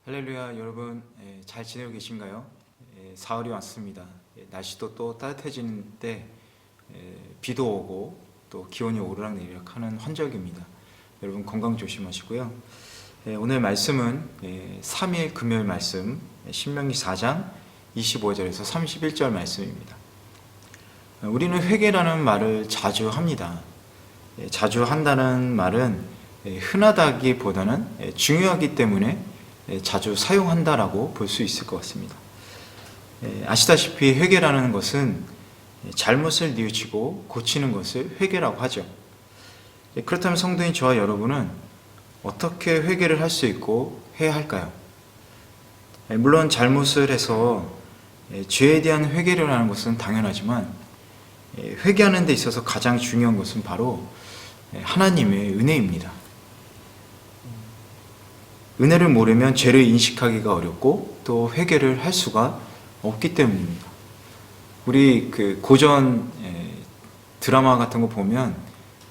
할렐루야. 여러분 잘 지내고 계신가요? 사월이 왔습니다. 날씨도 또 따뜻해지는데 비도 오고 또 기온이 오르락내리락 하는 환절기입니다. 여러분 건강 조심하시고요. 오늘 말씀은 3일 금요일 말씀 신명기 4장 25절에서 31절 말씀입니다. 우리는 회개라는 말을 자주 합니다. 자주 한다는 말은 흔하다기보다는 중요하기 때문에 자주 사용한다라고 볼 수 있을 것 같습니다. 아시다시피 회개라는 것은 잘못을 뉘우치고 고치는 것을 회개라고 하죠. 그렇다면 성도인 저와 여러분은 어떻게 회개를 할 수 있고 해야 할까요? 물론 잘못을 해서 죄에 대한 회개를 하는 것은 당연하지만 회개하는 데 있어서 가장 중요한 것은 바로 하나님의 은혜입니다. 은혜를 모르면 죄를 인식하기가 어렵고 또 회개를 할 수가 없기 때문입니다. 우리 고전 드라마 같은 거 보면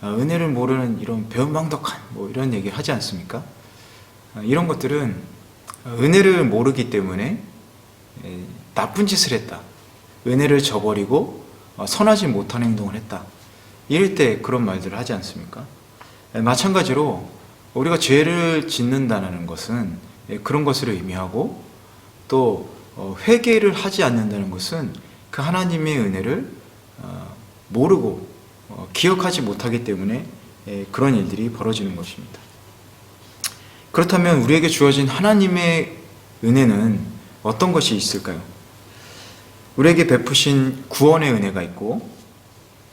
은혜를 모르는 이런 배은망덕한 이런 얘기 하지 않습니까? 이런 것들은 은혜를 모르기 때문에 나쁜 짓을 했다. 은혜를 저버리고 선하지 못한 행동을 했다. 이럴 때 그런 말들을 하지 않습니까? 마찬가지로 우리가 죄를 짓는다는 것은 그런 것을 의미하고 또 회개를 하지 않는다는 것은 그 하나님의 은혜를 모르고 기억하지 못하기 때문에 그런 일들이 벌어지는 것입니다. 그렇다면 우리에게 주어진 하나님의 은혜는 어떤 것이 있을까요? 우리에게 베푸신 구원의 은혜가 있고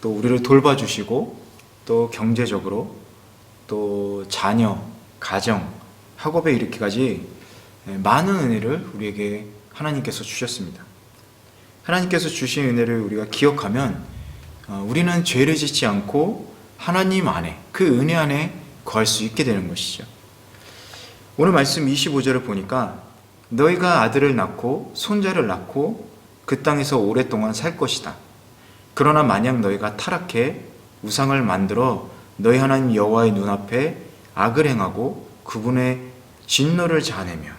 또 우리를 돌봐주시고 또 경제적으로 또 자녀, 가정, 학업에 이르기까지 많은 은혜를 우리에게 하나님께서 주셨습니다. 하나님께서 주신 은혜를 우리가 기억하면 우리는 죄를 짓지 않고 하나님 안에, 그 은혜 안에 거할 수 있게 되는 것이죠. 오늘 말씀 25절을 보니까 너희가 아들을 낳고 손자를 낳고 그 땅에서 오랫동안 살 것이다. 그러나 만약 너희가 타락해 우상을 만들어 너희 하나님 여호와의 눈앞에 악을 행하고 그분의 진노를 자내면,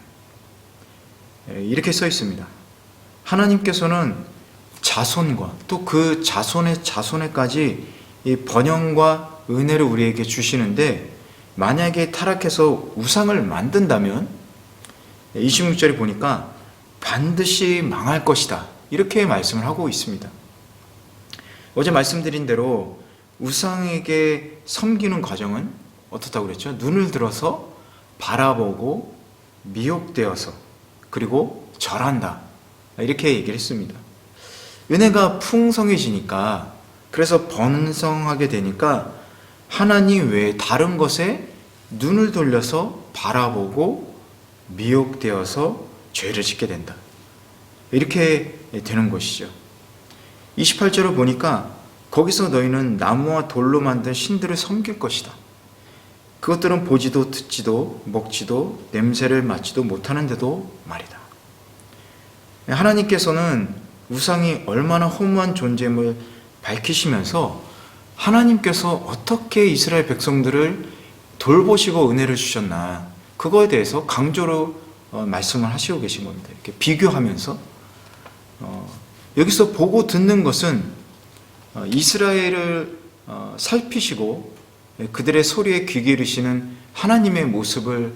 이렇게 써 있습니다. 하나님께서는 자손과 또 그 자손의 자손에까지 이 번영과 은혜를 우리에게 주시는데, 만약에 타락해서 우상을 만든다면 26절에 보니까 반드시 망할 것이다, 이렇게 말씀을 하고 있습니다. 어제 말씀드린 대로 우상에게 섬기는 과정은 어떻다고 그랬죠? 눈을 들어서 바라보고 미혹되어서 그리고 절한다, 이렇게 얘기를 했습니다. 은혜가 풍성해지니까, 그래서 번성하게 되니까 하나님 외에 다른 것에 눈을 돌려서 바라보고 미혹되어서 죄를 짓게 된다, 이렇게 되는 것이죠. 28절을 보니까 거기서 너희는 나무와 돌로 만든 신들을 섬길 것이다. 그것들은 보지도 듣지도 먹지도 냄새를 맡지도 못하는데도 말이다. 하나님께서는 우상이 얼마나 허무한 존재임을 밝히시면서 하나님께서 어떻게 이스라엘 백성들을 돌보시고 은혜를 주셨나, 그거에 대해서 강조로 말씀을 하시고 계신 겁니다. 이렇게 비교하면서 여기서 보고 듣는 것은 이스라엘을 살피시고 그들의 소리에 귀 기울이시는 하나님의 모습을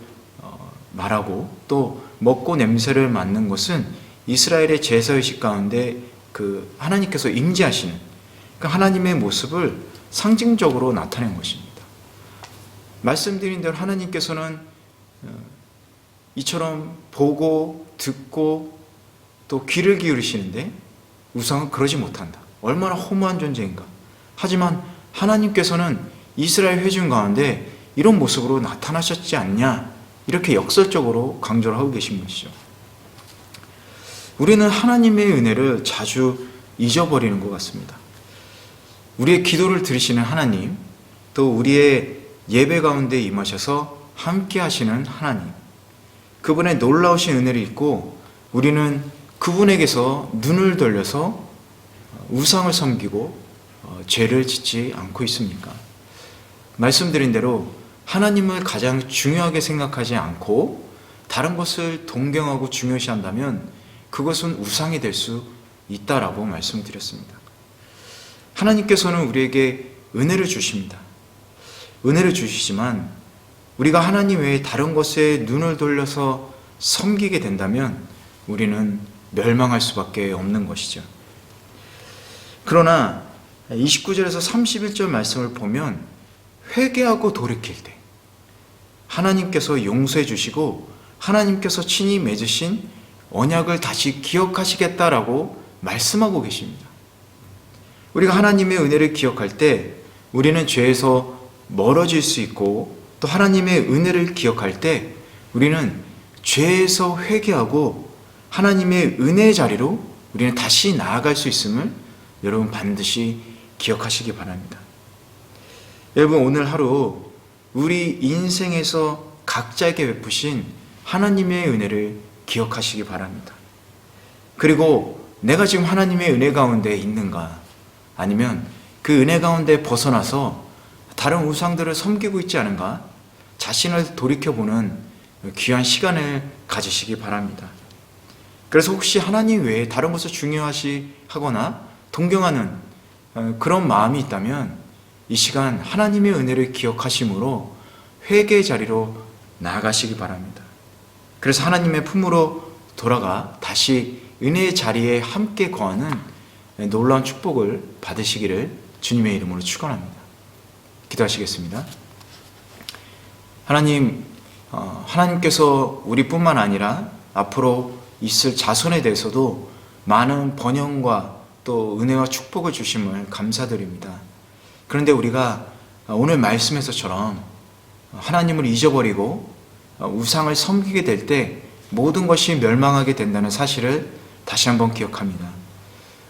말하고, 또 먹고 냄새를 맡는 것은 이스라엘의 제사의식 가운데 그 하나님께서 임재하시는 그 하나님의 모습을 상징적으로 나타낸 것입니다. 말씀드린 대로 하나님께서는 이처럼 보고 듣고 또 귀를 기울이시는데 우상은 그러지 못한다. 얼마나 허무한 존재인가. 하지만 하나님께서는 이스라엘 회중 가운데 이런 모습으로 나타나셨지 않냐, 이렇게 역설적으로 강조를 하고 계신 것이죠. 우리는 하나님의 은혜를 자주 잊어버리는 것 같습니다. 우리의 기도를 들으시는 하나님, 또 우리의 예배 가운데 임하셔서 함께 하시는 하나님, 그분의 놀라우신 은혜를 잊고 우리는 그분에게서 눈을 돌려서 우상을 섬기고 죄를 짓지 않고 있습니까? 말씀드린 대로 하나님을 가장 중요하게 생각하지 않고 다른 것을 동경하고 중요시한다면 그것은 우상이 될 수 있다라고 말씀드렸습니다. 하나님께서는 우리에게 은혜를 주십니다. 은혜를 주시지만 우리가 하나님 외에 다른 것에 눈을 돌려서 섬기게 된다면 우리는 멸망할 수밖에 없는 것이죠. 그러나 29절에서 31절 말씀을 보면 회개하고 돌이킬 때 하나님께서 용서해 주시고 하나님께서 친히 맺으신 언약을 다시 기억하시겠다라고 말씀하고 계십니다. 우리가 하나님의 은혜를 기억할 때 우리는 죄에서 멀어질 수 있고 또 하나님의 은혜를 기억할 때 우리는 죄에서 회개하고 하나님의 은혜의 자리로 우리는 다시 나아갈 수 있음을 여러분 반드시 기억하시기 바랍니다. 여러분 오늘 하루 우리 인생에서 각자에게 베푸신 하나님의 은혜를 기억하시기 바랍니다. 그리고 내가 지금 하나님의 은혜 가운데 있는가, 아니면 그 은혜 가운데 벗어나서 다른 우상들을 섬기고 있지 않은가 자신을 돌이켜보는 귀한 시간을 가지시기 바랍니다. 그래서 혹시 하나님 외에 다른 것을 중요하시하거나 동경하는 그런 마음이 있다면 이 시간 하나님의 은혜를 기억하심으로 회개의 자리로 나아가시기 바랍니다. 그래서 하나님의 품으로 돌아가 다시 은혜의 자리에 함께 거하는 놀라운 축복을 받으시기를 주님의 이름으로 축원합니다. 기도하시겠습니다. 하나님, 하나님께서 우리뿐만 아니라 앞으로 있을 자손에 대해서도 많은 번영과 또 은혜와 축복을 주심을 감사드립니다. 그런데 우리가 오늘 말씀에서처럼 하나님을 잊어버리고 우상을 섬기게 될 때 모든 것이 멸망하게 된다는 사실을 다시 한번 기억합니다.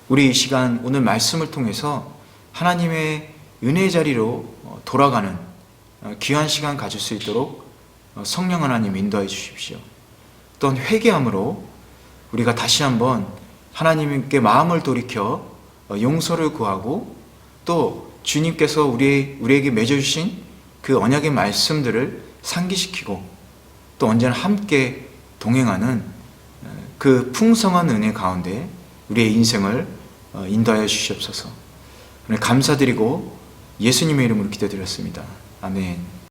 우리 이 시간 오늘 말씀을 통해서 하나님의 은혜의 자리로 돌아가는 귀한 시간 가질 수 있도록 성령 하나님 인도해 주십시오. 또한 회개함으로 우리가 다시 한번 하나님께 마음을 돌이켜 용서를 구하고 또 주님께서 우리에게 맺어주신 그 언약의 말씀들을 상기시키고 또 언제나 함께 동행하는 그 풍성한 은혜 가운데 우리의 인생을 인도하여 주시옵소서. 감사드리고 예수님의 이름으로 기도드렸습니다. 아멘.